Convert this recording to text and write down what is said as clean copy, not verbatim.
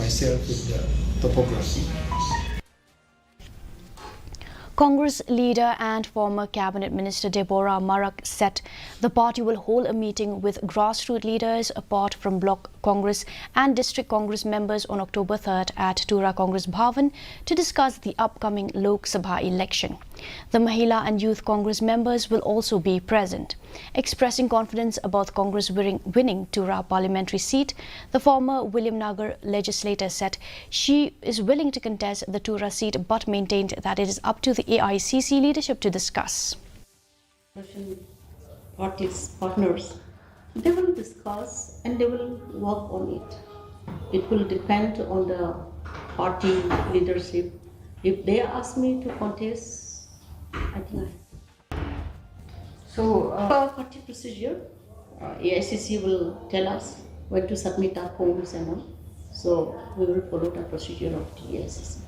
myself with the topography. Congress leader and former Cabinet Minister Deborah Murdoch said the party will hold a meeting with grassroots leaders apart from bloc Congress and district Congress members on October 3rd at Tura Congress Bhavan to discuss the upcoming Lok Sabha election. The Mahila and Youth Congress members will also be present. Expressing confidence about Congress winning Tura parliamentary seat, the former Williamnagar legislator said she is willing to contest the Tura seat but maintained that it is up to the AICC leadership to discuss. Parties, partners, they will discuss and they will work on it. It will depend on the party leadership. If they ask me to contest, I think so. Party procedure, AICC will tell us when to submit our forms and all. So we will follow the procedure of the AICC.